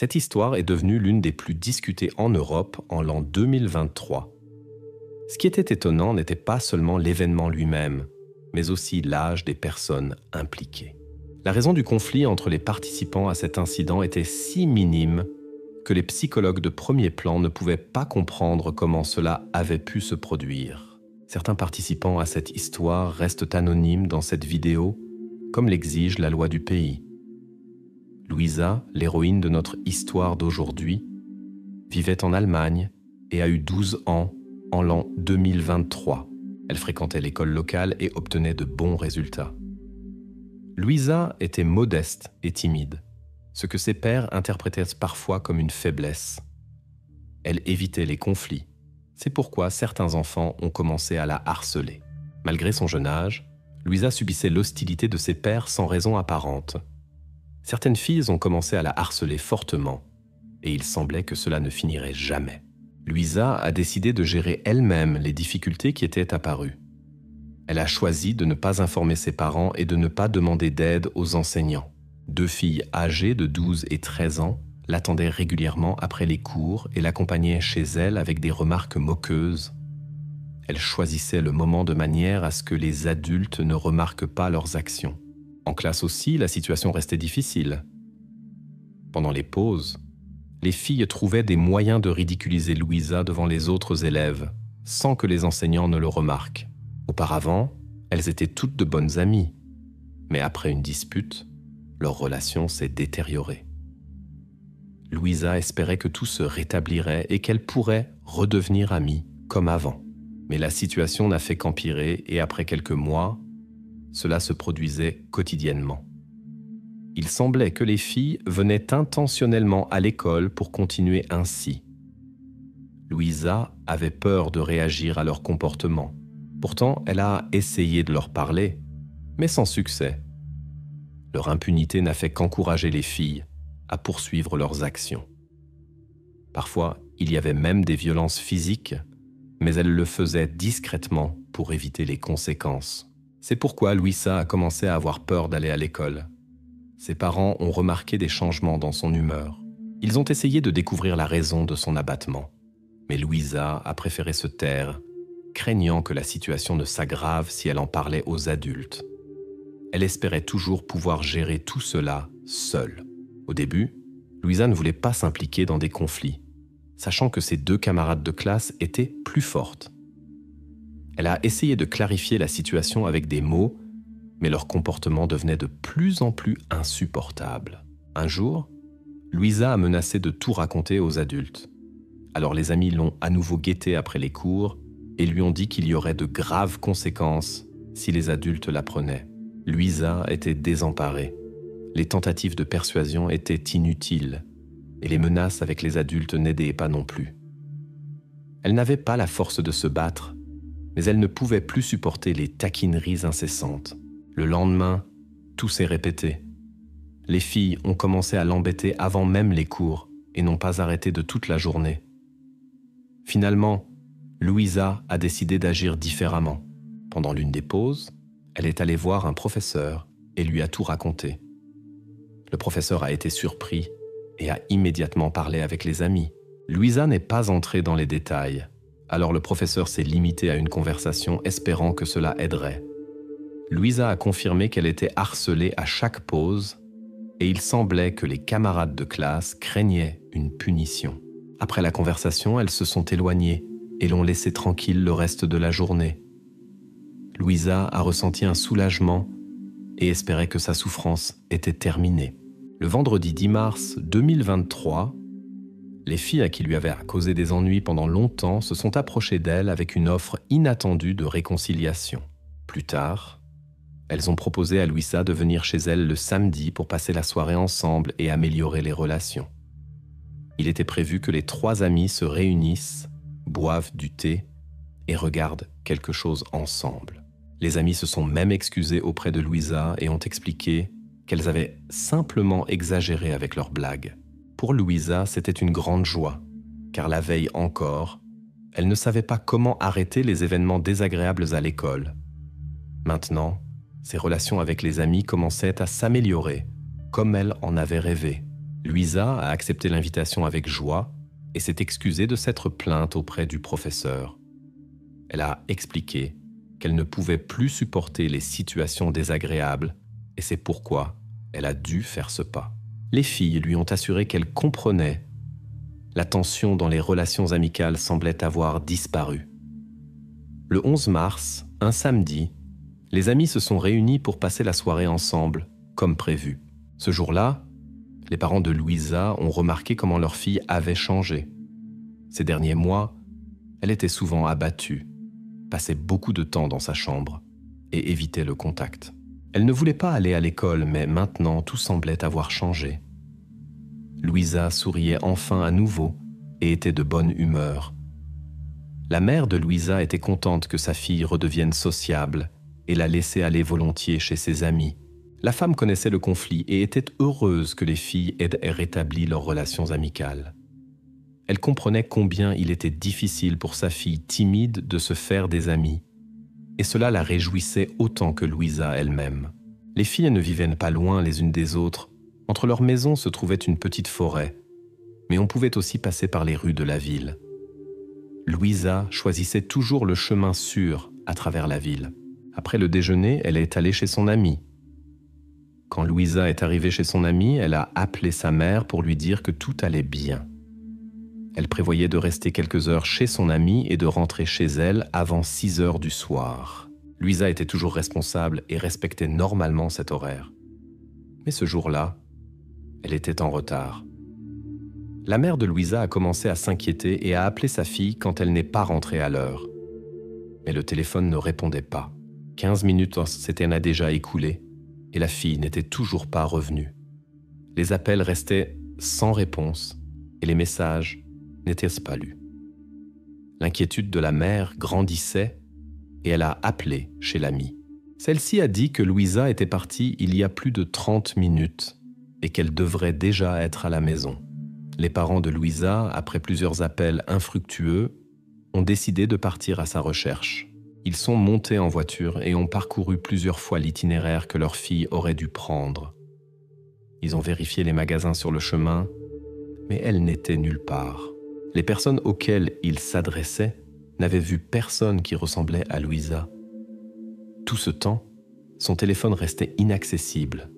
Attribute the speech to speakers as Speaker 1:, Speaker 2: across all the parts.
Speaker 1: Cette histoire est devenue l'une des plus discutées en Europe en l'an 2023. Ce qui était étonnant n'était pas seulement l'événement lui-même, mais aussi l'âge des personnes impliquées. La raison du conflit entre les participants à cet incident était si minime que les psychologues de premier plan ne pouvaient pas comprendre comment cela avait pu se produire. Certains participants à cette histoire restent anonymes dans cette vidéo, comme l'exige la loi du pays. Louisa, l'héroïne de notre histoire d'aujourd'hui, vivait en Allemagne et a eu 12 ans en l'an 2023. Elle fréquentait l'école locale et obtenait de bons résultats. Louisa était modeste et timide, ce que ses pairs interprétaient parfois comme une faiblesse. Elle évitait les conflits. C'est pourquoi certains enfants ont commencé à la harceler. Malgré son jeune âge, Louisa subissait l'hostilité de ses pairs sans raison apparente. Certaines filles ont commencé à la harceler fortement, et il semblait que cela ne finirait jamais. Louisa a décidé de gérer elle-même les difficultés qui étaient apparues. Elle a choisi de ne pas informer ses parents et de ne pas demander d'aide aux enseignants. 2 filles âgées de 12 et 13 ans l'attendaient régulièrement après les cours et l'accompagnaient chez elle avec des remarques moqueuses. Elle choisissait le moment de manière à ce que les adultes ne remarquent pas leurs actions. En classe aussi, la situation restait difficile. Pendant les pauses, les filles trouvaient des moyens de ridiculiser Louisa devant les autres élèves, sans que les enseignants ne le remarquent. Auparavant, elles étaient toutes de bonnes amies, mais après une dispute, leur relation s'est détériorée. Louisa espérait que tout se rétablirait et qu'elle pourrait redevenir amie comme avant. Mais la situation n'a fait qu'empirer et après quelques mois, cela se produisait quotidiennement. Il semblait que les filles venaient intentionnellement à l'école pour continuer ainsi. Louisa avait peur de réagir à leur comportement. Pourtant, elle a essayé de leur parler, mais sans succès. Leur impunité n'a fait qu'encourager les filles à poursuivre leurs actions. Parfois, il y avait même des violences physiques, mais elles le faisaient discrètement pour éviter les conséquences. C'est pourquoi Louisa a commencé à avoir peur d'aller à l'école. Ses parents ont remarqué des changements dans son humeur. Ils ont essayé de découvrir la raison de son abattement. Mais Louisa a préféré se taire, craignant que la situation ne s'aggrave si elle en parlait aux adultes. Elle espérait toujours pouvoir gérer tout cela seule. Au début, Louisa ne voulait pas s'impliquer dans des conflits, sachant que ses 2 camarades de classe étaient plus fortes. Elle a essayé de clarifier la situation avec des mots, mais leur comportement devenait de plus en plus insupportable. Un jour, Louisa a menacé de tout raconter aux adultes. Alors les amis l'ont à nouveau guettée après les cours et lui ont dit qu'il y aurait de graves conséquences si les adultes l'apprenaient. Louisa était désemparée. Les tentatives de persuasion étaient inutiles et les menaces avec les adultes n'aidaient pas non plus. Elle n'avait pas la force de se battre, mais elle ne pouvait plus supporter les taquineries incessantes. Le lendemain, tout s'est répété. Les filles ont commencé à l'embêter avant même les cours et n'ont pas arrêté de toute la journée. Finalement, Louisa a décidé d'agir différemment. Pendant l'une des pauses, elle est allée voir un professeur et lui a tout raconté. Le professeur a été surpris et a immédiatement parlé avec les amis. Louisa n'est pas entrée dans les détails, alors le professeur s'est limité à une conversation espérant que cela aiderait. Louisa a confirmé qu'elle était harcelée à chaque pause et il semblait que les camarades de classe craignaient une punition. Après la conversation, elles se sont éloignées et l'ont laissée tranquille le reste de la journée. Louisa a ressenti un soulagement et espérait que sa souffrance était terminée. Le vendredi 10 mars 2023, les filles à qui lui avait causé des ennuis pendant longtemps se sont approchées d'elle avec une offre inattendue de réconciliation. Plus tard, elles ont proposé à Louisa de venir chez elles le samedi pour passer la soirée ensemble et améliorer les relations. Il était prévu que les 3 amies se réunissent, boivent du thé et regardent quelque chose ensemble. Les amies se sont même excusées auprès de Louisa et ont expliqué qu'elles avaient simplement exagéré avec leurs blagues. Pour Louisa, c'était une grande joie, car la veille encore, elle ne savait pas comment arrêter les événements désagréables à l'école. Maintenant, ses relations avec les amis commençaient à s'améliorer, comme elle en avait rêvé. Louisa a accepté l'invitation avec joie et s'est excusée de s'être plainte auprès du professeur. Elle a expliqué qu'elle ne pouvait plus supporter les situations désagréables et c'est pourquoi elle a dû faire ce pas. Les filles lui ont assuré qu'elles comprenaient. La tension dans les relations amicales semblait avoir disparu. Le 11 mars, un samedi, les amis se sont réunis pour passer la soirée ensemble, comme prévu. Ce jour-là, les parents de Louisa ont remarqué comment leur fille avait changé. Ces derniers mois, elle était souvent abattue, passait beaucoup de temps dans sa chambre et évitait le contact. Elle ne voulait pas aller à l'école, mais maintenant tout semblait avoir changé. Louisa souriait enfin à nouveau et était de bonne humeur. La mère de Louisa était contente que sa fille redevienne sociable et la laissait aller volontiers chez ses amis. La femme connaissait le conflit et était heureuse que les filles aient rétabli leurs relations amicales. Elle comprenait combien il était difficile pour sa fille timide de se faire des amis, et cela la réjouissait autant que Louisa elle-même. Les filles ne vivaient pas loin les unes des autres. Entre leurs maisons se trouvait une petite forêt, mais on pouvait aussi passer par les rues de la ville. Louisa choisissait toujours le chemin sûr à travers la ville. Après le déjeuner, elle est allée chez son amie. Quand Louisa est arrivée chez son amie, elle a appelé sa mère pour lui dire que tout allait bien. Elle prévoyait de rester quelques heures chez son amie et de rentrer chez elle avant 6 heures du soir. Louisa était toujours responsable et respectait normalement cet horaire. Mais ce jour-là, elle était en retard. La mère de Louisa a commencé à s'inquiéter et a appelé sa fille quand elle n'est pas rentrée à l'heure. Mais le téléphone ne répondait pas. 15 minutes s'étaient déjà écoulées et la fille n'était toujours pas revenue. Les appels restaient sans réponse et les messages n'étaient pas lus. L'inquiétude de la mère grandissait et elle a appelé chez l'amie. Celle-ci a dit que Louisa était partie il y a plus de 30 minutes et qu'elle devrait déjà être à la maison. Les parents de Louisa, après plusieurs appels infructueux, ont décidé de partir à sa recherche. Ils sont montés en voiture et ont parcouru plusieurs fois l'itinéraire que leur fille aurait dû prendre. Ils ont vérifié les magasins sur le chemin, mais elle n'était nulle part. Les personnes auxquelles ils s'adressaient n'avaient vu personne qui ressemblait à Louisa. Tout ce temps, son téléphone restait inaccessible.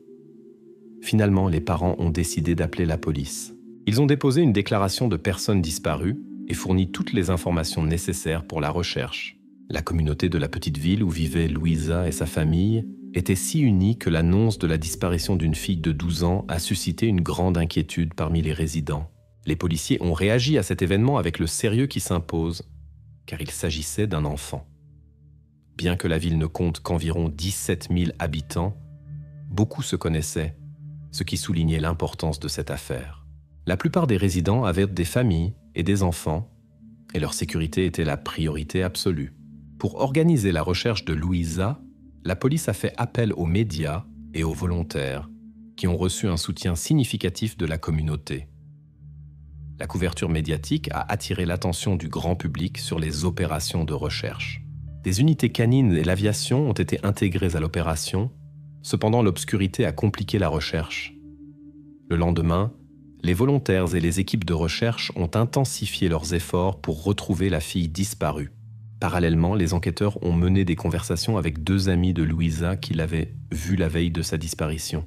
Speaker 1: Finalement, les parents ont décidé d'appeler la police. Ils ont déposé une déclaration de personnes disparues et fourni toutes les informations nécessaires pour la recherche. La communauté de la petite ville où vivaient Louisa et sa famille était si unie que l'annonce de la disparition d'une fille de 12 ans a suscité une grande inquiétude parmi les résidents. Les policiers ont réagi à cet événement avec le sérieux qui s'impose, car il s'agissait d'un enfant. Bien que la ville ne compte qu'environ 17 000 habitants, beaucoup se connaissaient, ce qui soulignait l'importance de cette affaire. La plupart des résidents avaient des familles et des enfants, et leur sécurité était la priorité absolue. Pour organiser la recherche de Louisa, la police a fait appel aux médias et aux volontaires, qui ont reçu un soutien significatif de la communauté. La couverture médiatique a attiré l'attention du grand public sur les opérations de recherche. Des unités canines et l'aviation ont été intégrées à l'opération, cependant l'obscurité a compliqué la recherche. Le lendemain, les volontaires et les équipes de recherche ont intensifié leurs efforts pour retrouver la fille disparue. Parallèlement, les enquêteurs ont mené des conversations avec 2 amis de Louisa qui l'avaient vue la veille de sa disparition.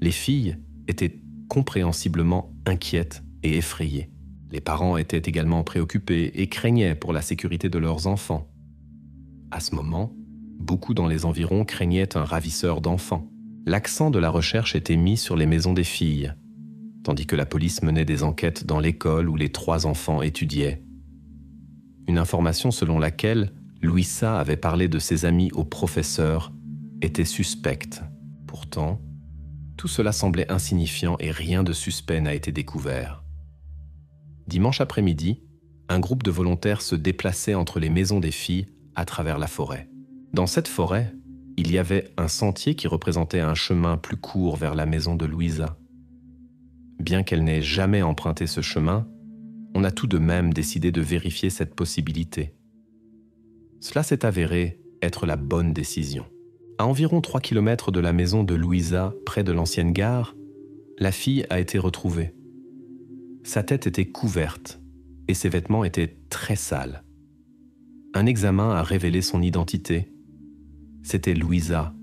Speaker 1: Les filles étaient compréhensiblement inquiètes et effrayées. Les parents étaient également préoccupés et craignaient pour la sécurité de leurs enfants. À ce moment, beaucoup dans les environs craignaient un ravisseur d'enfants. L'accent de la recherche était mis sur les maisons des filles, tandis que la police menait des enquêtes dans l'école où les 3 enfants étudiaient. Une information selon laquelle Louisa avait parlé de ses amis au professeur était suspecte. Pourtant, tout cela semblait insignifiant et rien de suspect n'a été découvert. Dimanche après-midi, un groupe de volontaires se déplaçait entre les maisons des filles à travers la forêt. Dans cette forêt, il y avait un sentier qui représentait un chemin plus court vers la maison de Louisa. Bien qu'elle n'ait jamais emprunté ce chemin, on a tout de même décidé de vérifier cette possibilité. Cela s'est avéré être la bonne décision. À environ 3 km de la maison de Louisa, près de l'ancienne gare, la fille a été retrouvée. Sa tête était couverte et ses vêtements étaient très sales. Un examen a révélé son identité. C'était Louisa,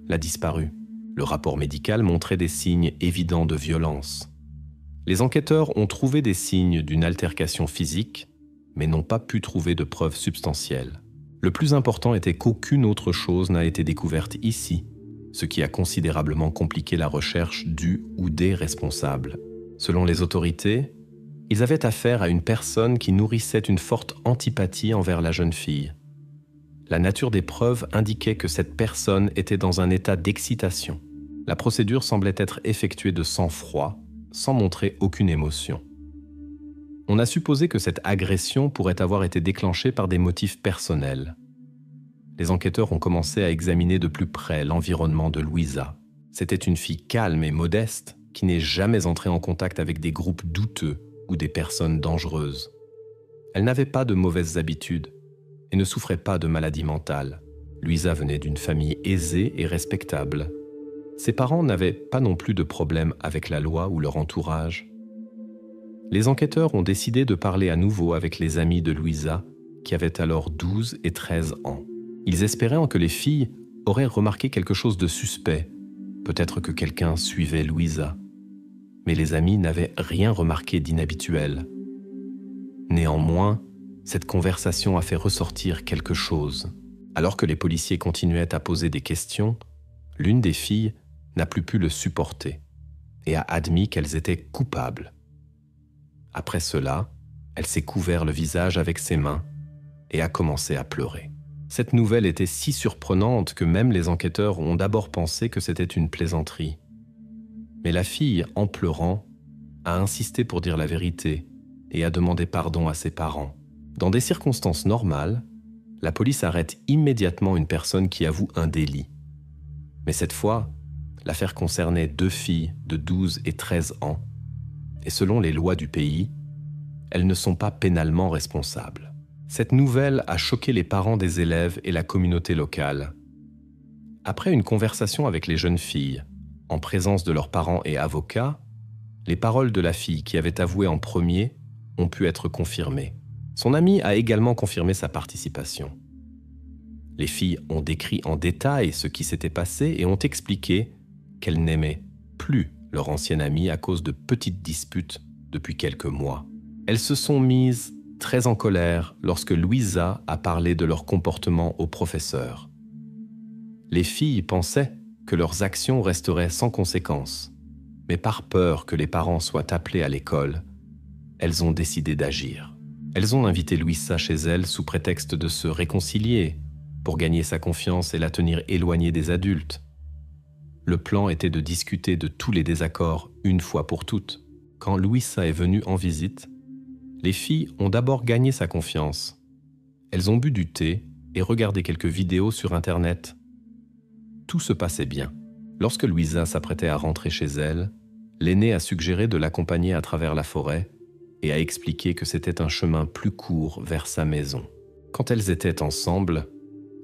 Speaker 1: la disparue. Le rapport médical montrait des signes évidents de violence. Les enquêteurs ont trouvé des signes d'une altercation physique, mais n'ont pas pu trouver de preuves substantielles. Le plus important était qu'aucune autre chose n'a été découverte ici, ce qui a considérablement compliqué la recherche du ou des responsables. Selon les autorités, ils avaient affaire à une personne qui nourrissait une forte antipathie envers la jeune fille. La nature des preuves indiquait que cette personne était dans un état d'excitation. La procédure semblait être effectuée de sang-froid, sans montrer aucune émotion. On a supposé que cette agression pourrait avoir été déclenchée par des motifs personnels. Les enquêteurs ont commencé à examiner de plus près l'environnement de Louisa. C'était une fille calme et modeste qui n'est jamais entrée en contact avec des groupes douteux ou des personnes dangereuses. Elle n'avait pas de mauvaises habitudes et ne souffrait pas de maladie mentale. Louisa venait d'une famille aisée et respectable. Ses parents n'avaient pas non plus de problème avec la loi ou leur entourage. Les enquêteurs ont décidé de parler à nouveau avec les amis de Louisa, qui avaient alors 12 et 13 ans. Ils espéraient que les filles auraient remarqué quelque chose de suspect, peut-être que quelqu'un suivait Louisa. Mais les amis n'avaient rien remarqué d'inhabituel. Néanmoins, cette conversation a fait ressortir quelque chose. Alors que les policiers continuaient à poser des questions, l'une des filles n'a plus pu le supporter et a admis qu'elles étaient coupables. Après cela, elle s'est couvert le visage avec ses mains et a commencé à pleurer. Cette nouvelle était si surprenante que même les enquêteurs ont d'abord pensé que c'était une plaisanterie. Mais la fille, en pleurant, a insisté pour dire la vérité et a demandé pardon à ses parents. Dans des circonstances normales, la police arrête immédiatement une personne qui avoue un délit. Mais cette fois, l'affaire concernait 2 filles de 12 et 13 ans. Et selon les lois du pays, elles ne sont pas pénalement responsables. Cette nouvelle a choqué les parents des élèves et la communauté locale. Après une conversation avec les jeunes filles, en présence de leurs parents et avocats, les paroles de la fille qui avait avoué en premier ont pu être confirmées. Son amie a également confirmé sa participation. Les filles ont décrit en détail ce qui s'était passé et ont expliqué qu'elles n'aimaient plus leur ancienne amie à cause de petites disputes depuis quelques mois. Elles se sont mises très en colère lorsque Louisa a parlé de leur comportement au professeur. Les filles pensaient que leurs actions resteraient sans conséquence, mais par peur que les parents soient appelés à l'école, elles ont décidé d'agir. Elles ont invité Louisa chez elles sous prétexte de se réconcilier, pour gagner sa confiance et la tenir éloignée des adultes. Le plan était de discuter de tous les désaccords une fois pour toutes. Quand Louisa est venue en visite, les filles ont d'abord gagné sa confiance. Elles ont bu du thé et regardé quelques vidéos sur Internet. Tout se passait bien. Lorsque Louisa s'apprêtait à rentrer chez elle, l'aînée a suggéré de l'accompagner à travers la forêt et a expliqué que c'était un chemin plus court vers sa maison. Quand elles étaient ensemble,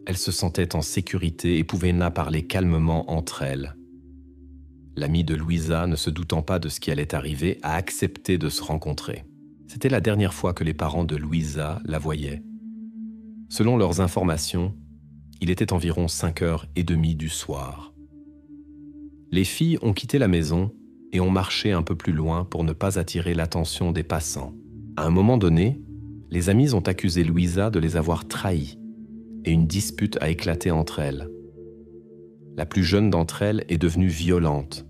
Speaker 1: elles se sentaient en sécurité et pouvaient là parler calmement entre elles. L'amie de Louisa, ne se doutant pas de ce qui allait arriver, a accepté de se rencontrer. C'était la dernière fois que les parents de Louisa la voyaient. Selon leurs informations, il était environ 5h30 du soir. Les filles ont quitté la maison et ont marché un peu plus loin pour ne pas attirer l'attention des passants. À un moment donné, les amies ont accusé Louisa de les avoir trahies et une dispute a éclaté entre elles. La plus jeune d'entre elles est devenue violente.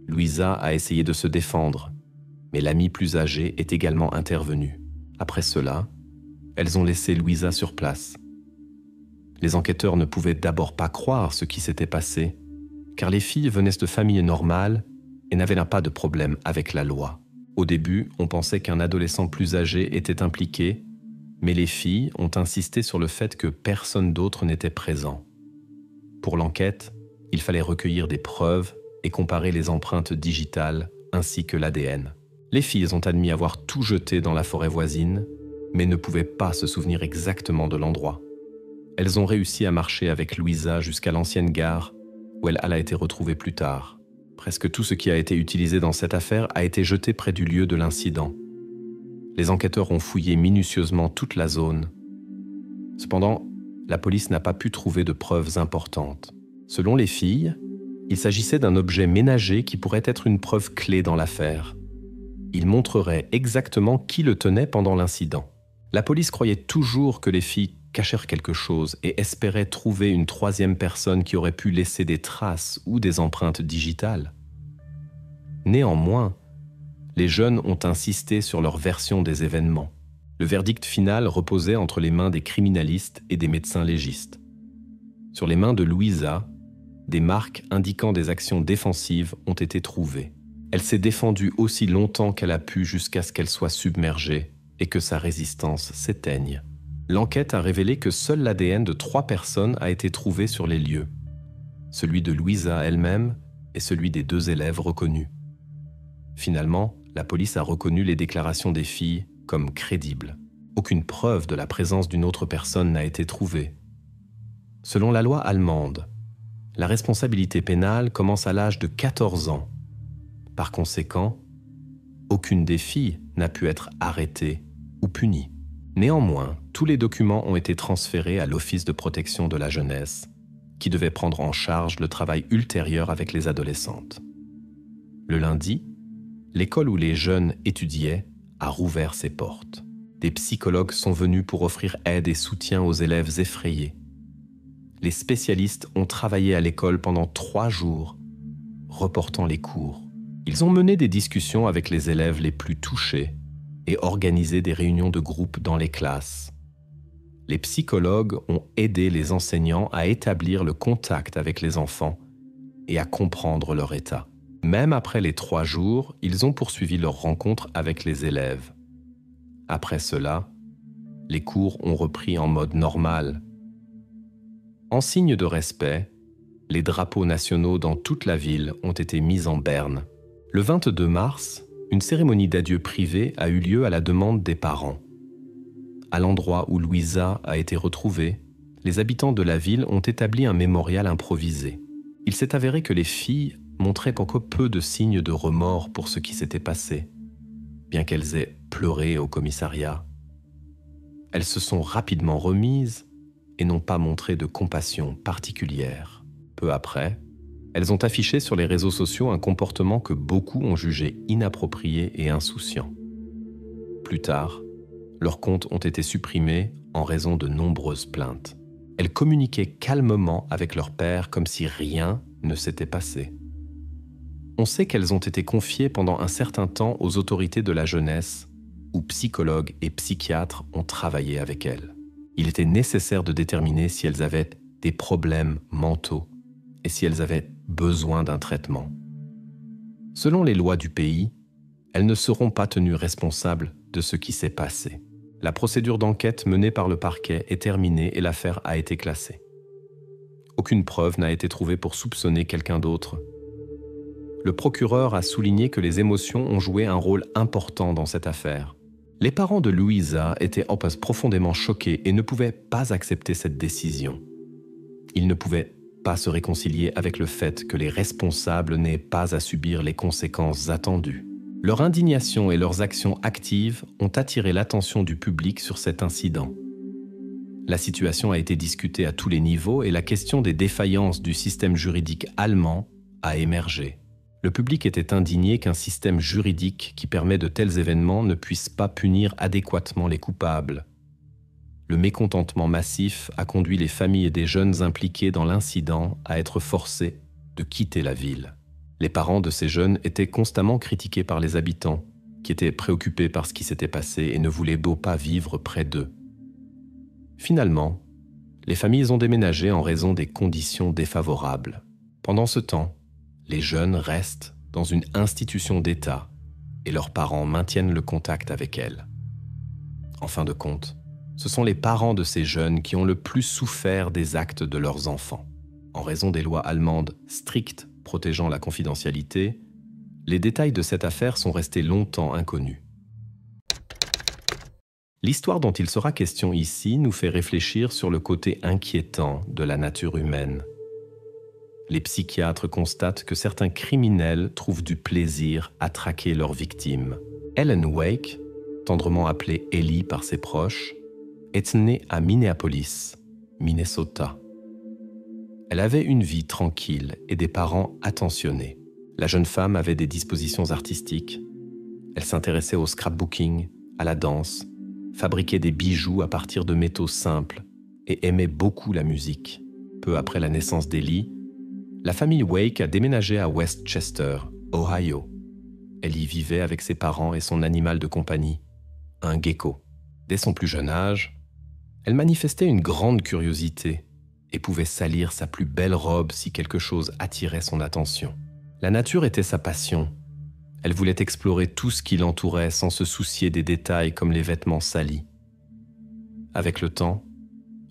Speaker 1: Louisa a essayé de se défendre, mais l'amie plus âgée est également intervenue. Après cela, elles ont laissé Louisa sur place. Les enquêteurs ne pouvaient d'abord pas croire ce qui s'était passé, car les filles venaient de familles normales et n'avaient pas de problème avec la loi. Au début, on pensait qu'un adolescent plus âgé était impliqué, mais les filles ont insisté sur le fait que personne d'autre n'était présent. Pour l'enquête, il fallait recueillir des preuves et comparer les empreintes digitales ainsi que l'ADN. Les filles ont admis avoir tout jeté dans la forêt voisine, mais ne pouvaient pas se souvenir exactement de l'endroit. Elles ont réussi à marcher avec Louisa jusqu'à l'ancienne gare, où elle a été retrouvée plus tard. Presque tout ce qui a été utilisé dans cette affaire a été jeté près du lieu de l'incident. Les enquêteurs ont fouillé minutieusement toute la zone. Cependant, la police n'a pas pu trouver de preuves importantes. Selon les filles, il s'agissait d'un objet ménager qui pourrait être une preuve clé dans l'affaire. Il montrerait exactement qui le tenait pendant l'incident. La police croyait toujours que les filles cachèrent quelque chose et espérait trouver une troisième personne qui aurait pu laisser des traces ou des empreintes digitales. Néanmoins, les jeunes ont insisté sur leur version des événements. Le verdict final reposait entre les mains des criminalistes et des médecins légistes. Sur les mains de Louisa, des marques indiquant des actions défensives ont été trouvées. Elle s'est défendue aussi longtemps qu'elle a pu jusqu'à ce qu'elle soit submergée et que sa résistance s'éteigne. L'enquête a révélé que seul l'ADN de 3 personnes a été trouvé sur les lieux. Celui de Louisa elle-même et celui des 2 élèves reconnus. Finalement, la police a reconnu les déclarations des filles comme crédibles. Aucune preuve de la présence d'une autre personne n'a été trouvée. Selon la loi allemande, la responsabilité pénale commence à l'âge de 14 ans. Par conséquent, aucune des filles n'a pu être arrêtée ou punie. Néanmoins, tous les documents ont été transférés à l'Office de protection de la jeunesse, qui devait prendre en charge le travail ultérieur avec les adolescentes. Le lundi, l'école où les jeunes étudiaient a rouvert ses portes. Des psychologues sont venus pour offrir aide et soutien aux élèves effrayés. Les spécialistes ont travaillé à l'école pendant 3 jours, reportant les cours. Ils ont mené des discussions avec les élèves les plus touchés et organisé des réunions de groupe dans les classes. Les psychologues ont aidé les enseignants à établir le contact avec les enfants et à comprendre leur état. Même après les 3 jours, ils ont poursuivi leur rencontre avec les élèves. Après cela, les cours ont repris en mode normal. En signe de respect, les drapeaux nationaux dans toute la ville ont été mis en berne. Le 22 mars, une cérémonie d'adieu privée a eu lieu à la demande des parents. À l'endroit où Louisa a été retrouvée, les habitants de la ville ont établi un mémorial improvisé. Il s'est avéré que les filles montraient encore peu de signes de remords pour ce qui s'était passé, bien qu'elles aient pleuré au commissariat. Elles se sont rapidement remises et n'ont pas montré de compassion particulière. Peu après, elles ont affiché sur les réseaux sociaux un comportement que beaucoup ont jugé inapproprié et insouciant. Plus tard, leurs comptes ont été supprimés en raison de nombreuses plaintes. Elles communiquaient calmement avec leur père comme si rien ne s'était passé. On sait qu'elles ont été confiées pendant un certain temps aux autorités de la jeunesse, où psychologues et psychiatres ont travaillé avec elles. Il était nécessaire de déterminer si elles avaient des problèmes mentaux et si elles avaient besoin d'un traitement. Selon les lois du pays, elles ne seront pas tenues responsables de ce qui s'est passé. La procédure d'enquête menée par le parquet est terminée et l'affaire a été classée. Aucune preuve n'a été trouvée pour soupçonner quelqu'un d'autre. Le procureur a souligné que les émotions ont joué un rôle important dans cette affaire. Les parents de Louisa étaient profondément choqués et ne pouvaient pas accepter cette décision. Ils ne pouvaient pas se réconcilier avec le fait que les responsables n'aient pas à subir les conséquences attendues. Leur indignation et leurs actions actives ont attiré l'attention du public sur cet incident. La situation a été discutée à tous les niveaux et la question des défaillances du système juridique allemand a émergé. Le public était indigné qu'un système juridique qui permet de tels événements ne puisse pas punir adéquatement les coupables. Le mécontentement massif a conduit les familles des jeunes impliqués dans l'incident à être forcés de quitter la ville. Les parents de ces jeunes étaient constamment critiqués par les habitants, qui étaient préoccupés par ce qui s'était passé et ne voulaient pas vivre près d'eux. Finalement, les familles ont déménagé en raison des conditions défavorables. Pendant ce temps, les jeunes restent dans une institution d'État et leurs parents maintiennent le contact avec elles. En fin de compte, ce sont les parents de ces jeunes qui ont le plus souffert des actes de leurs enfants. En raison des lois allemandes strictes protégeant la confidentialité, les détails de cette affaire sont restés longtemps inconnus. L'histoire dont il sera question ici nous fait réfléchir sur le côté inquiétant de la nature humaine. Les psychiatres constatent que certains criminels trouvent du plaisir à traquer leurs victimes. Ellen Wake, tendrement appelée Ellie par ses proches, est née à Minneapolis, Minnesota. Elle avait une vie tranquille et des parents attentionnés. La jeune femme avait des dispositions artistiques. Elle s'intéressait au scrapbooking, à la danse, fabriquait des bijoux à partir de métaux simples et aimait beaucoup la musique. Peu après la naissance d'Ellie, la famille Wake a déménagé à Westchester, Ohio. Elle y vivait avec ses parents et son animal de compagnie, un gecko. Dès son plus jeune âge, elle manifestait une grande curiosité et pouvait salir sa plus belle robe si quelque chose attirait son attention. La nature était sa passion. Elle voulait explorer tout ce qui l'entourait sans se soucier des détails comme les vêtements salis. Avec le temps,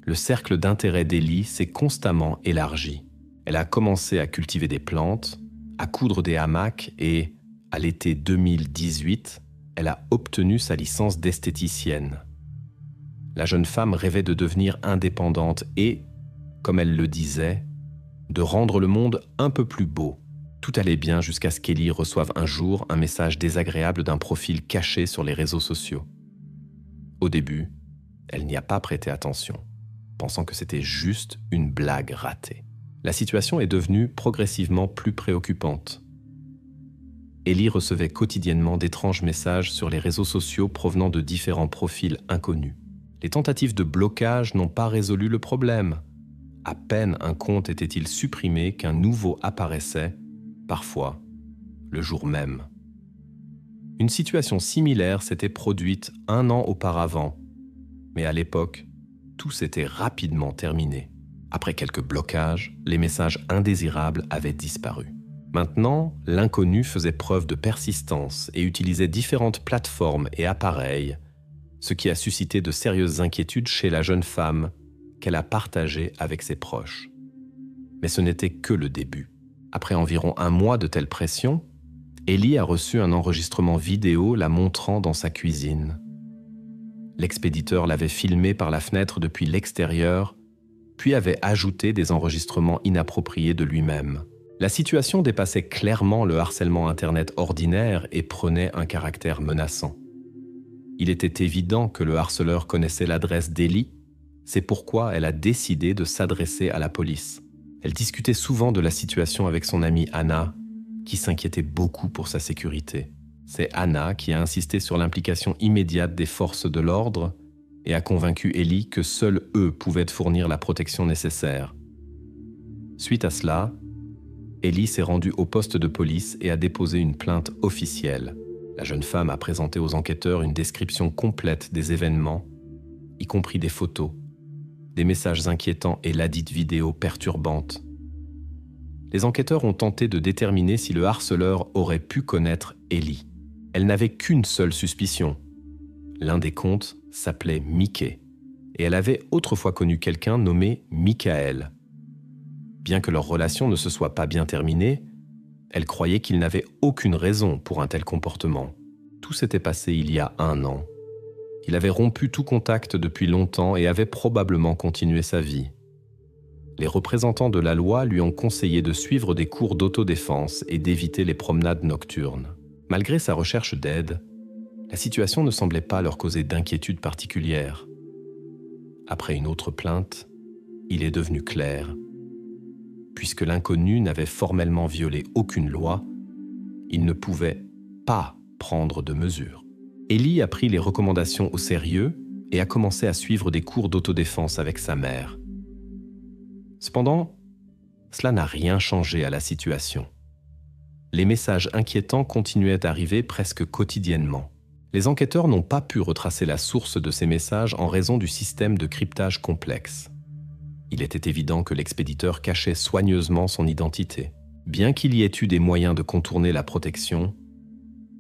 Speaker 1: le cercle d'intérêt d'Ellie s'est constamment élargi. Elle a commencé à cultiver des plantes, à coudre des hamacs et, à l'été 2018, elle a obtenu sa licence d'esthéticienne. La jeune femme rêvait de devenir indépendante et, comme elle le disait, de rendre le monde un peu plus beau. Tout allait bien jusqu'à ce qu'Ellie reçoive un jour un message désagréable d'un profil caché sur les réseaux sociaux. Au début, elle n'y a pas prêté attention, pensant que c'était juste une blague ratée. La situation est devenue progressivement plus préoccupante. Ellie recevait quotidiennement d'étranges messages sur les réseaux sociaux provenant de différents profils inconnus. Les tentatives de blocage n'ont pas résolu le problème. À peine un compte était-il supprimé qu'un nouveau apparaissait, parfois, le jour même. Une situation similaire s'était produite 1 an auparavant, mais à l'époque, tout s'était rapidement terminé. Après quelques blocages, les messages indésirables avaient disparu. Maintenant, l'inconnu faisait preuve de persistance et utilisait différentes plateformes et appareils, ce qui a suscité de sérieuses inquiétudes chez la jeune femme qu'elle a partagée avec ses proches. Mais ce n'était que le début. Après environ 1 mois de telle pression, Ellie a reçu un enregistrement vidéo la montrant dans sa cuisine. L'expéditeur l'avait filmée par la fenêtre depuis l'extérieur, puis avait ajouté des enregistrements inappropriés de lui-même. La situation dépassait clairement le harcèlement Internet ordinaire et prenait un caractère menaçant. Il était évident que le harceleur connaissait l'adresse d'Ellie, c'est pourquoi elle a décidé de s'adresser à la police. Elle discutait souvent de la situation avec son amie Anna, qui s'inquiétait beaucoup pour sa sécurité. C'est Anna qui a insisté sur l'implication immédiate des forces de l'ordre et a convaincu Ellie que seuls eux pouvaient fournir la protection nécessaire. Suite à cela, Ellie s'est rendue au poste de police et a déposé une plainte officielle. La jeune femme a présenté aux enquêteurs une description complète des événements, y compris des photos, des messages inquiétants et ladite vidéo perturbante. Les enquêteurs ont tenté de déterminer si le harceleur aurait pu connaître Ellie. Elle n'avait qu'une seule suspicion. L'un des comptes s'appelait Mickey, et elle avait autrefois connu quelqu'un nommé Michael. Bien que leur relation ne se soit pas bien terminée, elle croyait qu'il n'avait aucune raison pour un tel comportement. Tout s'était passé il y a 1 an. Il avait rompu tout contact depuis longtemps et avait probablement continué sa vie. Les représentants de la loi lui ont conseillé de suivre des cours d'autodéfense et d'éviter les promenades nocturnes. Malgré sa recherche d'aide, la situation ne semblait pas leur causer d'inquiétude particulière. Après une autre plainte, il est devenu clair. Puisque l'inconnu n'avait formellement violé aucune loi, il ne pouvait pas prendre de mesures. Ellie a pris les recommandations au sérieux et a commencé à suivre des cours d'autodéfense avec sa mère. Cependant, cela n'a rien changé à la situation. Les messages inquiétants continuaient d'arriver presque quotidiennement. Les enquêteurs n'ont pas pu retracer la source de ces messages en raison du système de cryptage complexe. Il était évident que l'expéditeur cachait soigneusement son identité. Bien qu'il y ait eu des moyens de contourner la protection,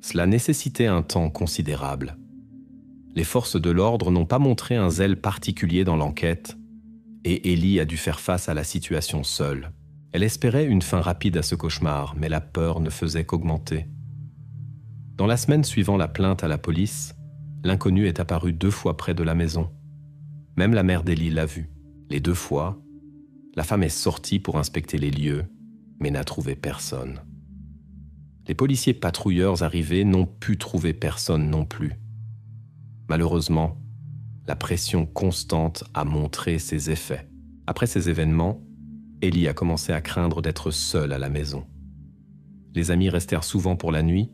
Speaker 1: cela nécessitait un temps considérable. Les forces de l'ordre n'ont pas montré un zèle particulier dans l'enquête, et Ellie a dû faire face à la situation seule. Elle espérait une fin rapide à ce cauchemar, mais la peur ne faisait qu'augmenter. Dans la semaine suivant la plainte à la police, l'inconnu est apparu 2 fois près de la maison. Même la mère d'Ellie l'a vu. Les 2 fois, la femme est sortie pour inspecter les lieux mais n'a trouvé personne. Les policiers patrouilleurs arrivés n'ont pu trouver personne non plus. Malheureusement, la pression constante a montré ses effets. Après ces événements, Ellie a commencé à craindre d'être seule à la maison. Les amis restèrent souvent pour la nuit.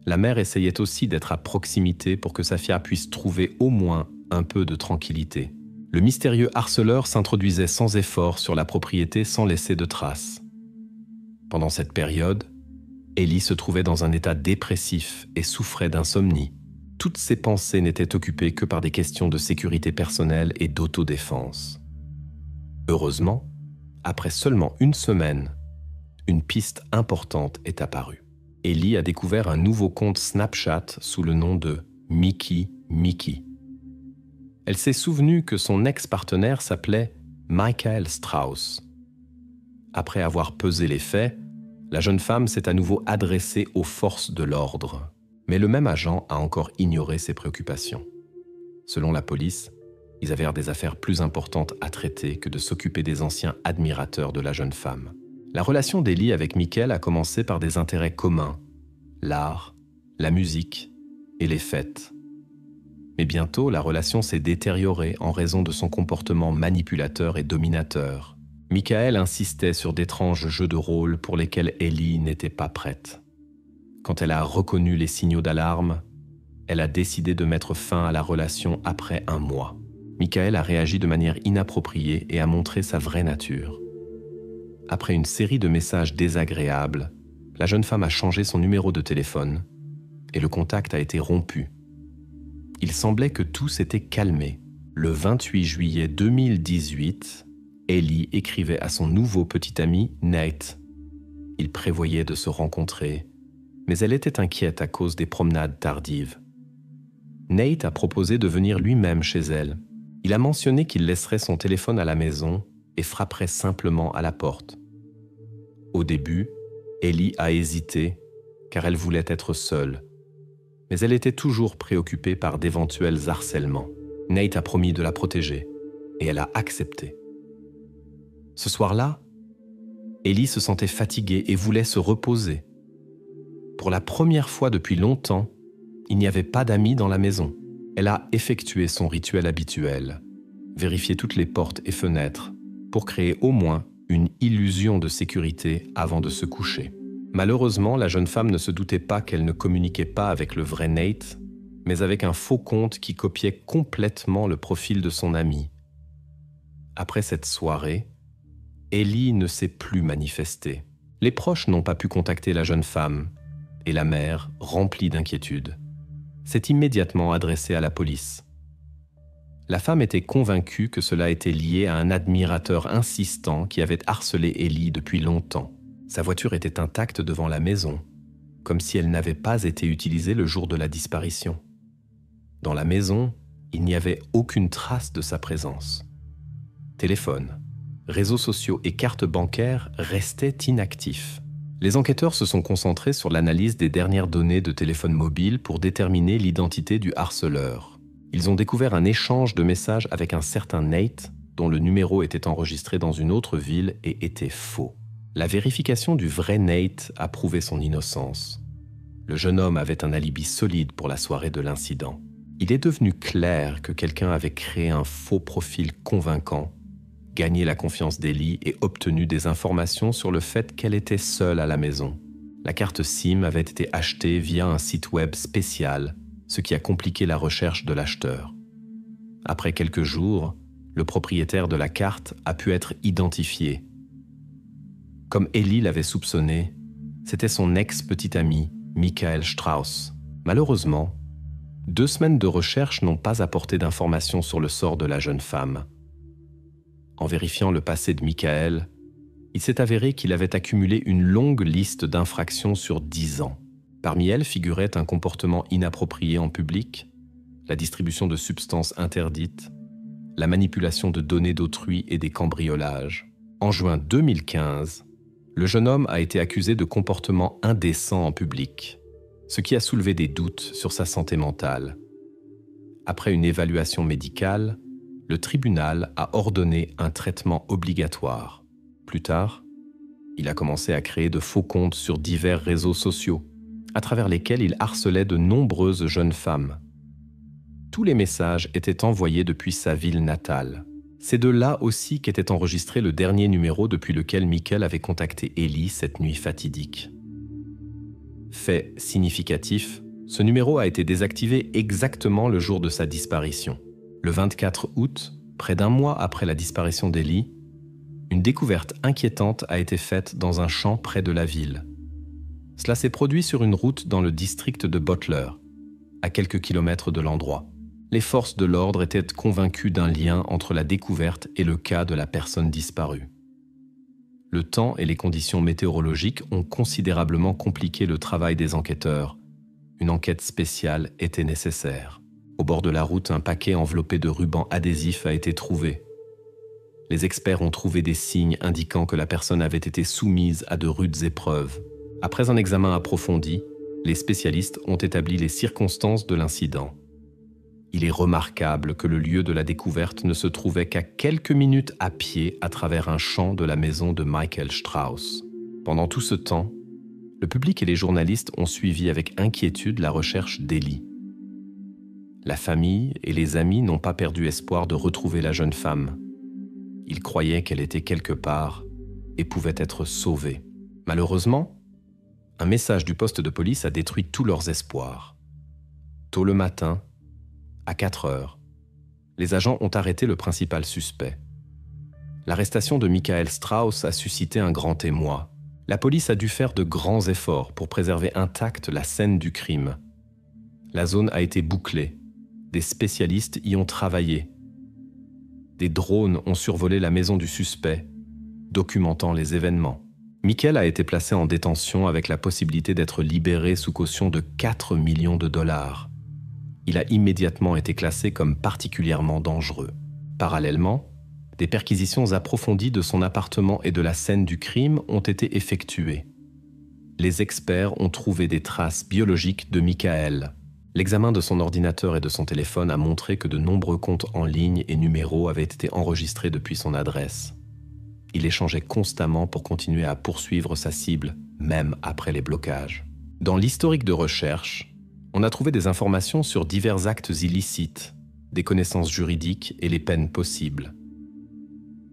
Speaker 1: La mère essayait aussi d'être à proximité pour que Safia puisse trouver au moins un peu de tranquillité. Le mystérieux harceleur s'introduisait sans effort sur la propriété sans laisser de traces. Pendant cette période, Ellie se trouvait dans un état dépressif et souffrait d'insomnie. Toutes ses pensées n'étaient occupées que par des questions de sécurité personnelle et d'autodéfense. Heureusement, après seulement une semaine, une piste importante est apparue. Ellie a découvert un nouveau compte Snapchat sous le nom de Mickey Mickey. Elle s'est souvenue que son ex-partenaire s'appelait Michael Strauss. Après avoir pesé les faits, la jeune femme s'est à nouveau adressée aux forces de l'ordre. Mais le même agent a encore ignoré ses préoccupations. Selon la police, ils avaient des affaires plus importantes à traiter que de s'occuper des anciens admirateurs de la jeune femme. La relation d'Ellie avec Michael a commencé par des intérêts communs, l'art, la musique et les fêtes. Mais bientôt, la relation s'est détériorée en raison de son comportement manipulateur et dominateur. Michael insistait sur d'étranges jeux de rôle pour lesquels Ellie n'était pas prête. Quand elle a reconnu les signaux d'alarme, elle a décidé de mettre fin à la relation après un mois. Michael a réagi de manière inappropriée et a montré sa vraie nature. Après une série de messages désagréables, la jeune femme a changé son numéro de téléphone et le contact a été rompu. Il semblait que tout s'était calmé. Le 28 juillet 2018, Ellie écrivait à son nouveau petit ami Nate. Ils prévoyaient de se rencontrer, mais elle était inquiète à cause des promenades tardives. Nate a proposé de venir lui-même chez elle. Il a mentionné qu'il laisserait son téléphone à la maison et frapperait simplement à la porte. Au début, Ellie a hésité car elle voulait être seule, mais elle était toujours préoccupée par d'éventuels harcèlements. Nate a promis de la protéger et elle a accepté. Ce soir-là, Ellie se sentait fatiguée et voulait se reposer. Pour la première fois depuis longtemps, il n'y avait pas d'amis dans la maison. Elle a effectué son rituel habituel, vérifié toutes les portes et fenêtres pour créer au moins une illusion de sécurité avant de se coucher. Malheureusement, la jeune femme ne se doutait pas qu'elle ne communiquait pas avec le vrai Nate, mais avec un faux compte qui copiait complètement le profil de son ami. Après cette soirée, Ellie ne s'est plus manifestée. Les proches n'ont pas pu contacter la jeune femme, et la mère, remplie d'inquiétude, s'est immédiatement adressée à la police. La femme était convaincue que cela était lié à un admirateur insistant qui avait harcelé Ellie depuis longtemps. Sa voiture était intacte devant la maison, comme si elle n'avait pas été utilisée le jour de la disparition. Dans la maison, il n'y avait aucune trace de sa présence. Téléphone, réseaux sociaux et cartes bancaires restaient inactifs. Les enquêteurs se sont concentrés sur l'analyse des dernières données de téléphone mobile pour déterminer l'identité du harceleur. Ils ont découvert un échange de messages avec un certain Nate, dont le numéro était enregistré dans une autre ville et était faux. La vérification du vrai Nate a prouvé son innocence. Le jeune homme avait un alibi solide pour la soirée de l'incident. Il est devenu clair que quelqu'un avait créé un faux profil convaincant, gagné la confiance d'Ellie et obtenu des informations sur le fait qu'elle était seule à la maison. La carte SIM avait été achetée via un site web spécial, ce qui a compliqué la recherche de l'acheteur. Après quelques jours, le propriétaire de la carte a pu être identifié. Comme Ellie l'avait soupçonné, c'était son ex-petit ami, Michael Strauss. Malheureusement, 2 semaines de recherche n'ont pas apporté d'informations sur le sort de la jeune femme. En vérifiant le passé de Michael, il s'est avéré qu'il avait accumulé une longue liste d'infractions sur 10 ans. Parmi elles figurait un comportement inapproprié en public, la distribution de substances interdites, la manipulation de données d'autrui et des cambriolages. En juin 2015, le jeune homme a été accusé de comportement indécent en public, ce qui a soulevé des doutes sur sa santé mentale. Après une évaluation médicale, le tribunal a ordonné un traitement obligatoire. Plus tard, Il a commencé à créer de faux comptes sur divers réseaux sociaux, à travers lesquels il harcelait de nombreuses jeunes femmes. Tous les messages étaient envoyés depuis sa ville natale. C'est de là aussi qu'était enregistré le dernier numéro depuis lequel Michael avait contacté Ellie cette nuit fatidique. Fait significatif, ce numéro a été désactivé exactement le jour de sa disparition. Le 24 août, près d'un mois après la disparition d'Ellie, une découverte inquiétante a été faite dans un champ près de la ville. Cela s'est produit sur une route dans le district de Butler, à quelques kilomètres de l'endroit. Les forces de l'ordre étaient convaincues d'un lien entre la découverte et le cas de la personne disparue. Le temps et les conditions météorologiques ont considérablement compliqué le travail des enquêteurs. Une enquête spéciale était nécessaire. Au bord de la route, un paquet enveloppé de rubans adhésifs a été trouvé. Les experts ont trouvé des signes indiquant que la personne avait été soumise à de rudes épreuves. Après un examen approfondi, les spécialistes ont établi les circonstances de l'incident. Il est remarquable que le lieu de la découverte ne se trouvait qu'à quelques minutes à pied à travers un champ de la maison de Michael Strauss. Pendant tout ce temps, le public et les journalistes ont suivi avec inquiétude la recherche d'Ellie. La famille et les amis n'ont pas perdu espoir de retrouver la jeune femme. Ils croyaient qu'elle était quelque part et pouvait être sauvée. Malheureusement, un message du poste de police a détruit tous leurs espoirs. Tôt le matin, à 4 heures, les agents ont arrêté le principal suspect. L'arrestation de Michael Strauss a suscité un grand émoi. La police a dû faire de grands efforts pour préserver intacte la scène du crime. La zone a été bouclée. Des spécialistes y ont travaillé. Des drones ont survolé la maison du suspect, documentant les événements. Michael a été placé en détention avec la possibilité d'être libéré sous caution de 4 millions de dollars. Il a immédiatement été classé comme particulièrement dangereux. Parallèlement, des perquisitions approfondies de son appartement et de la scène du crime ont été effectuées. Les experts ont trouvé des traces biologiques de Michael. L'examen de son ordinateur et de son téléphone a montré que de nombreux comptes en ligne et numéros avaient été enregistrés depuis son adresse. Il échangeait constamment pour continuer à poursuivre sa cible, même après les blocages. Dans l'historique de recherche, on a trouvé des informations sur divers actes illicites, des connaissances juridiques et les peines possibles.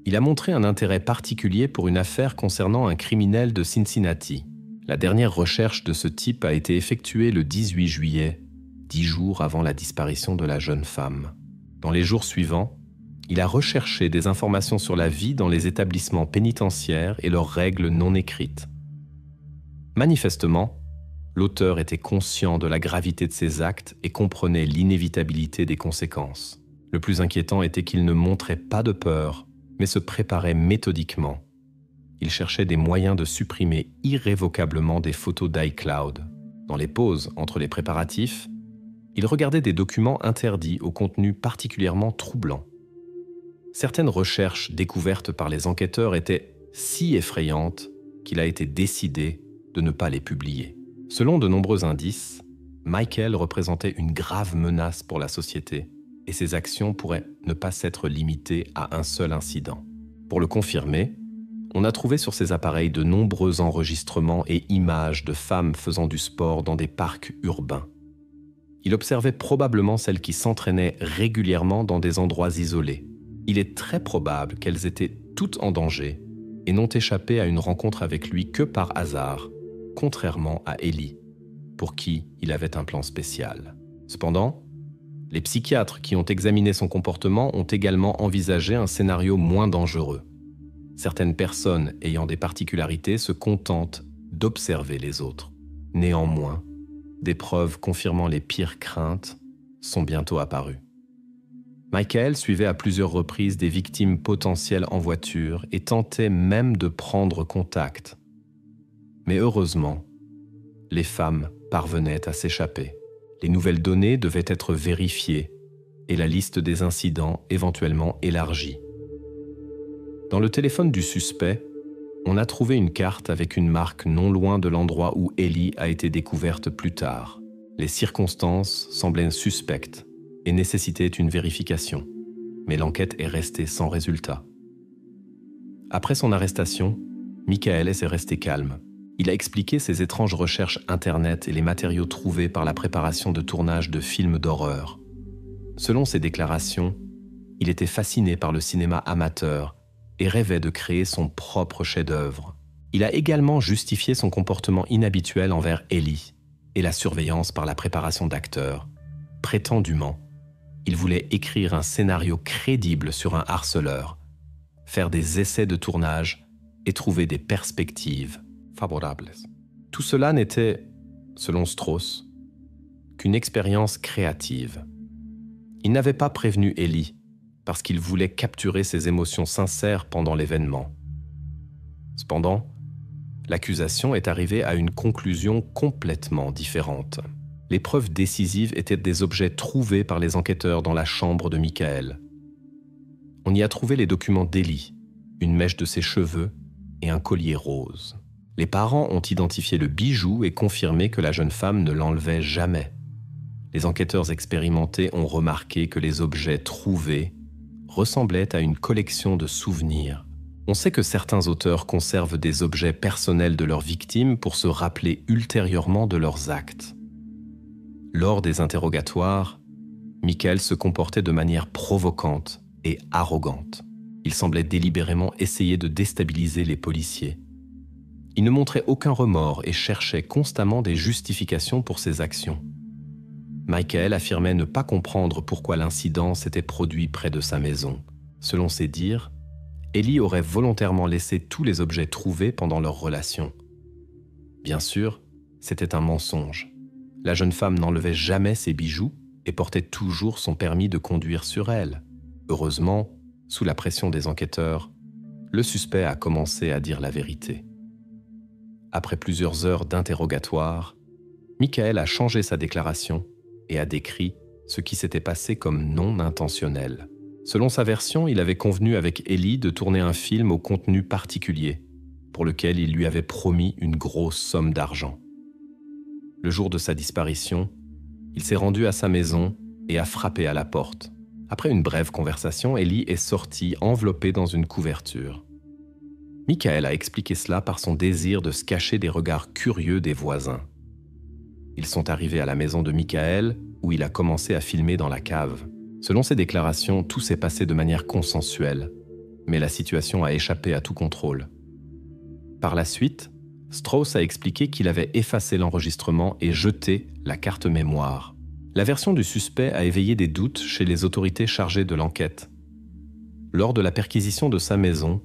Speaker 1: Il a montré un intérêt particulier pour une affaire concernant un criminel de Cincinnati. La dernière recherche de ce type a été effectuée le 18 juillet, 10 jours avant la disparition de la jeune femme. Dans les jours suivants, il a recherché des informations sur la vie dans les établissements pénitentiaires et leurs règles non écrites. Manifestement, l'auteur était conscient de la gravité de ses actes et comprenait l'inévitabilité des conséquences. Le plus inquiétant était qu'il ne montrait pas de peur, mais se préparait méthodiquement. Il cherchait des moyens de supprimer irrévocablement des photos d'iCloud. Dans les pauses entre les préparatifs, il regardait des documents interdits au contenu particulièrement troublant. Certaines recherches découvertes par les enquêteurs étaient si effrayantes qu'il a été décidé de ne pas les publier. Selon de nombreux indices, Michael représentait une grave menace pour la société et ses actions pourraient ne pas s'être limitées à un seul incident. Pour le confirmer, on a trouvé sur ses appareils de nombreux enregistrements et images de femmes faisant du sport dans des parcs urbains. Il observait probablement celles qui s'entraînaient régulièrement dans des endroits isolés. Il est très probable qu'elles étaient toutes en danger et n'ont échappé à une rencontre avec lui que par hasard, contrairement à Ellie, pour qui il avait un plan spécial. Cependant, les psychiatres qui ont examiné son comportement ont également envisagé un scénario moins dangereux. Certaines personnes ayant des particularités se contentent d'observer les autres. Néanmoins, des preuves confirmant les pires craintes sont bientôt apparues. Michael suivait à plusieurs reprises des victimes potentielles en voiture et tentait même de prendre contact. Mais heureusement, les femmes parvenaient à s'échapper. Les nouvelles données devaient être vérifiées et la liste des incidents éventuellement élargie. Dans le téléphone du suspect, on a trouvé une carte avec une marque non loin de l'endroit où Ellie a été découverte plus tard. Les circonstances semblaient suspectes et nécessitaient une vérification, mais l'enquête est restée sans résultat. Après son arrestation, Michael est resté calme. Il a expliqué ses étranges recherches Internet et les matériaux trouvés par la préparation de tournage de films d'horreur. Selon ses déclarations, il était fasciné par le cinéma amateur et rêvait de créer son propre chef-d'œuvre. Il a également justifié son comportement inhabituel envers Ellie et la surveillance par la préparation d'acteurs. Prétendument, il voulait écrire un scénario crédible sur un harceleur, faire des essais de tournage et trouver des perspectives favorables. Tout cela n'était, selon Strauss, qu'une expérience créative. Il n'avait pas prévenu Ellie parce qu'il voulait capturer ses émotions sincères pendant l'événement. Cependant, l'accusation est arrivée à une conclusion complètement différente. Les preuves décisives étaient des objets trouvés par les enquêteurs dans la chambre de Michael. On y a trouvé les documents d'Ellie, une mèche de ses cheveux et un collier rose. Les parents ont identifié le bijou et confirmé que la jeune femme ne l'enlevait jamais. Les enquêteurs expérimentés ont remarqué que les objets trouvés ressemblaient à une collection de souvenirs. On sait que certains auteurs conservent des objets personnels de leurs victimes pour se rappeler ultérieurement de leurs actes. Lors des interrogatoires, Michael se comportait de manière provocante et arrogante. Il semblait délibérément essayer de déstabiliser les policiers. Il ne montrait aucun remords et cherchait constamment des justifications pour ses actions. Michael affirmait ne pas comprendre pourquoi l'incident s'était produit près de sa maison. Selon ses dires, Ellie aurait volontairement laissé tous les objets trouvés pendant leur relation. Bien sûr, c'était un mensonge. La jeune femme n'enlevait jamais ses bijoux et portait toujours son permis de conduire sur elle. Heureusement, sous la pression des enquêteurs, le suspect a commencé à dire la vérité. Après plusieurs heures d'interrogatoire, Michael a changé sa déclaration et a décrit ce qui s'était passé comme non intentionnel. Selon sa version, il avait convenu avec Ellie de tourner un film au contenu particulier, pour lequel il lui avait promis une grosse somme d'argent. Le jour de sa disparition, il s'est rendu à sa maison et a frappé à la porte. Après une brève conversation, Ellie est sortie enveloppée dans une couverture. Michael a expliqué cela par son désir de se cacher des regards curieux des voisins. Ils sont arrivés à la maison de Michael, où il a commencé à filmer dans la cave. Selon ses déclarations, tout s'est passé de manière consensuelle, mais la situation a échappé à tout contrôle. Par la suite, Strauss a expliqué qu'il avait effacé l'enregistrement et jeté la carte mémoire. La version du suspect a éveillé des doutes chez les autorités chargées de l'enquête. Lors de la perquisition de sa maison,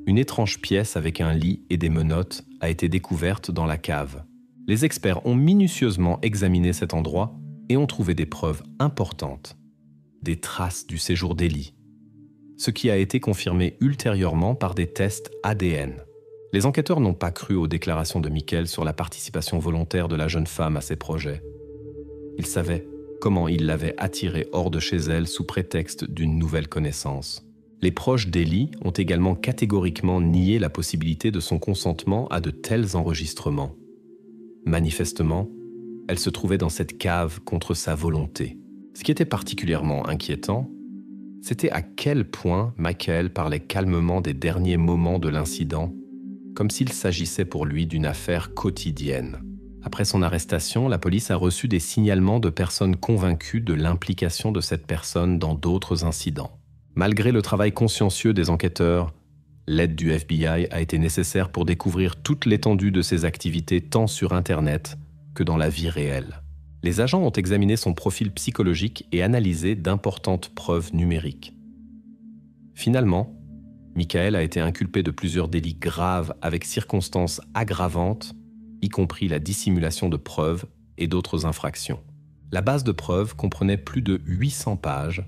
Speaker 1: une étrange pièce avec un lit et des menottes a été découverte dans la cave. Les experts ont minutieusement examiné cet endroit et ont trouvé des preuves importantes, des traces du séjour d'Ellie, ce qui a été confirmé ultérieurement par des tests ADN. Les enquêteurs n'ont pas cru aux déclarations de Michael sur la participation volontaire de la jeune femme à ses projets. Ils savaient comment il l'avait attirée hors de chez elle sous prétexte d'une nouvelle connaissance. Les proches d'Ellie ont également catégoriquement nié la possibilité de son consentement à de tels enregistrements. Manifestement, elle se trouvait dans cette cave contre sa volonté. Ce qui était particulièrement inquiétant, c'était à quel point Michael parlait calmement des derniers moments de l'incident, comme s'il s'agissait pour lui d'une affaire quotidienne. Après son arrestation, la police a reçu des signalements de personnes convaincues de l'implication de cette personne dans d'autres incidents. Malgré le travail consciencieux des enquêteurs, l'aide du FBI a été nécessaire pour découvrir toute l'étendue de ses activités tant sur Internet que dans la vie réelle. Les agents ont examiné son profil psychologique et analysé d'importantes preuves numériques. Finalement, Michael a été inculpé de plusieurs délits graves avec circonstances aggravantes, y compris la dissimulation de preuves et d'autres infractions. La base de preuves comprenait plus de 800 pages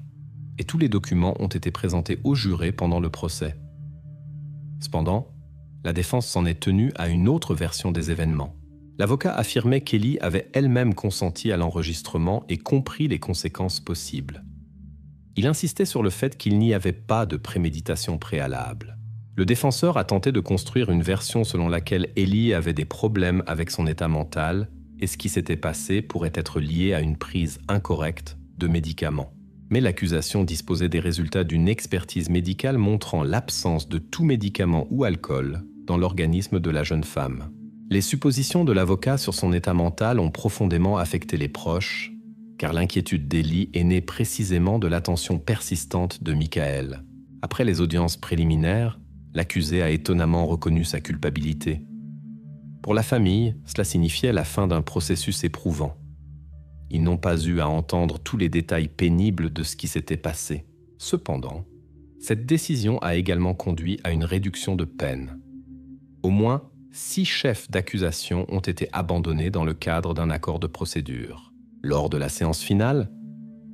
Speaker 1: et tous les documents ont été présentés aux jurés pendant le procès. Cependant, la défense s'en est tenue à une autre version des événements. L'avocat affirmait qu'Ellie avait elle-même consenti à l'enregistrement et compris les conséquences possibles. Il insistait sur le fait qu'il n'y avait pas de préméditation préalable. Le défenseur a tenté de construire une version selon laquelle Ellie avait des problèmes avec son état mental et ce qui s'était passé pourrait être lié à une prise incorrecte de médicaments. Mais l'accusation disposait des résultats d'une expertise médicale montrant l'absence de tout médicament ou alcool dans l'organisme de la jeune femme. Les suppositions de l'avocat sur son état mental ont profondément affecté les proches, car l'inquiétude d'Ellie est née précisément de l'attention persistante de Michael. Après les audiences préliminaires, l'accusé a étonnamment reconnu sa culpabilité. Pour la famille, cela signifiait la fin d'un processus éprouvant. Ils n'ont pas eu à entendre tous les détails pénibles de ce qui s'était passé. Cependant, cette décision a également conduit à une réduction de peine. Au moins 6 chefs d'accusation ont été abandonnés dans le cadre d'un accord de procédure. Lors de la séance finale,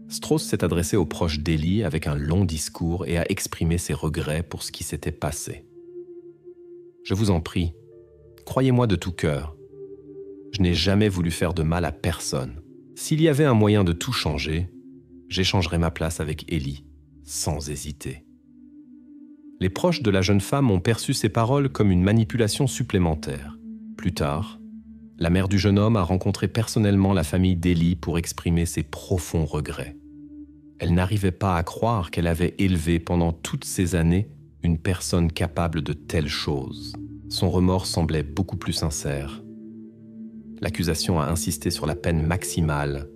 Speaker 1: Strauss s'est adressé aux proches d'Ellie avec un long discours et a exprimé ses regrets pour ce qui s'était passé. « Je vous en prie, croyez-moi de tout cœur. Je n'ai jamais voulu faire de mal à personne. S'il y avait un moyen de tout changer, j'échangerais ma place avec Ellie, sans hésiter. » Les proches de la jeune femme ont perçu ces paroles comme une manipulation supplémentaire. Plus tard, la mère du jeune homme a rencontré personnellement la famille d'Ellie pour exprimer ses profonds regrets. Elle n'arrivait pas à croire qu'elle avait élevé pendant toutes ces années une personne capable de telles choses. Son remords semblait beaucoup plus sincère. L'accusation a insisté sur la peine maximale.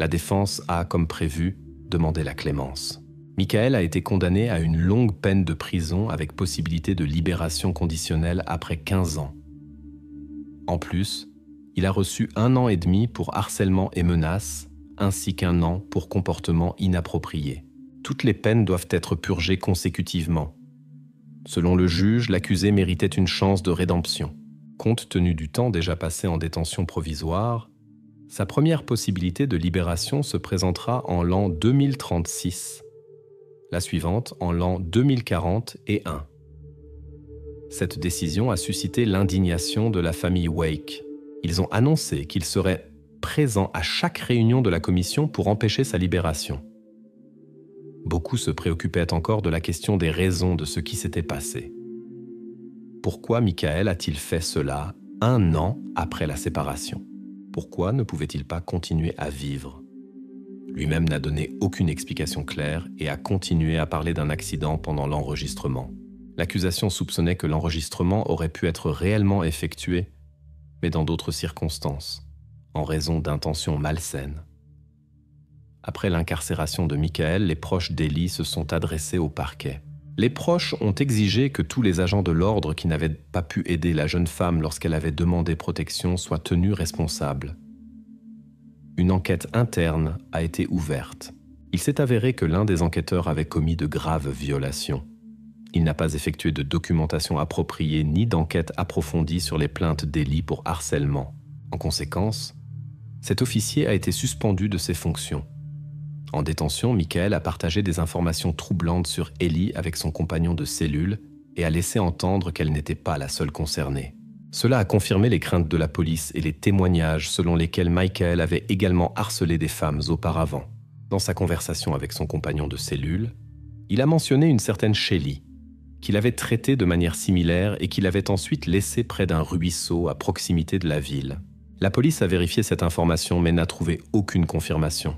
Speaker 1: La défense a, comme prévu, demandé la clémence. Michael a été condamné à une longue peine de prison avec possibilité de libération conditionnelle après 15 ans. En plus, il a reçu 1 an et demi pour harcèlement et menaces, ainsi qu'1 an pour comportement inapproprié. Toutes les peines doivent être purgées consécutivement. Selon le juge, l'accusé méritait une chance de rédemption. Compte tenu du temps déjà passé en détention provisoire, sa première possibilité de libération se présentera en l'an 2036, la suivante en l'an 2041. Cette décision a suscité l'indignation de la famille Wake. Ils ont annoncé qu'ils seraient présents à chaque réunion de la commission pour empêcher sa libération. Beaucoup se préoccupaient encore de la question des raisons de ce qui s'était passé. Pourquoi Michael a-t-il fait cela 1 an après la séparation? Pourquoi ne pouvait-il pas continuer à vivre? Lui-même n'a donné aucune explication claire et a continué à parler d'un accident pendant l'enregistrement. L'accusation soupçonnait que l'enregistrement aurait pu être réellement effectué, mais dans d'autres circonstances, en raison d'intentions malsaines. Après l'incarcération de Michael, les proches d'Ellie se sont adressés au parquet. Les proches ont exigé que tous les agents de l'ordre qui n'avaient pas pu aider la jeune femme lorsqu'elle avait demandé protection soient tenus responsables. Une enquête interne a été ouverte. Il s'est avéré que l'un des enquêteurs avait commis de graves violations. Il n'a pas effectué de documentation appropriée ni d'enquête approfondie sur les plaintes d'Ellie pour harcèlement. En conséquence, cet officier a été suspendu de ses fonctions. En détention, Michael a partagé des informations troublantes sur Ellie avec son compagnon de cellule et a laissé entendre qu'elle n'était pas la seule concernée. Cela a confirmé les craintes de la police et les témoignages selon lesquels Michael avait également harcelé des femmes auparavant. Dans sa conversation avec son compagnon de cellule, il a mentionné une certaine Shelly, qu'il avait traitée de manière similaire et qu'il avait ensuite laissée près d'un ruisseau à proximité de la ville. La police a vérifié cette information mais n'a trouvé aucune confirmation.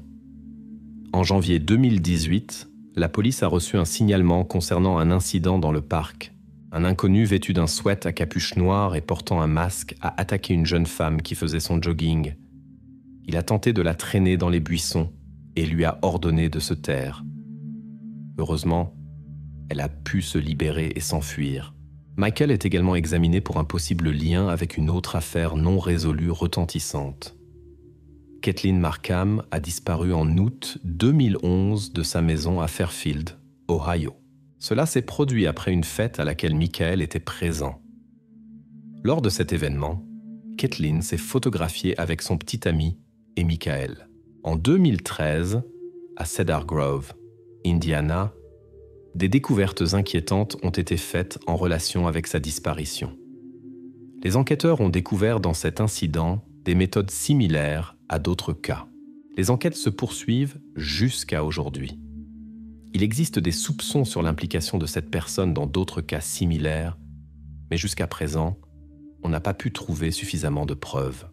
Speaker 1: En janvier 2018, la police a reçu un signalement concernant un incident dans le parc. Un inconnu vêtu d'un sweat à capuche noire et portant un masque a attaqué une jeune femme qui faisait son jogging. Il a tenté de la traîner dans les buissons et lui a ordonné de se taire. Heureusement, elle a pu se libérer et s'enfuir. Michael est également examiné pour un possible lien avec une autre affaire non résolue retentissante. Kathleen Markham a disparu en août 2011 de sa maison à Fairfield, Ohio. Cela s'est produit après une fête à laquelle Michael était présent. Lors de cet événement, Kathleen s'est photographiée avec son petit ami et Michael. En 2013, à Cedar Grove, Indiana, des découvertes inquiétantes ont été faites en relation avec sa disparition. Les enquêteurs ont découvert dans cet incident des méthodes similaires à d'autres cas. Les enquêtes se poursuivent jusqu'à aujourd'hui. Il existe des soupçons sur l'implication de cette personne dans d'autres cas similaires, mais jusqu'à présent, on n'a pas pu trouver suffisamment de preuves.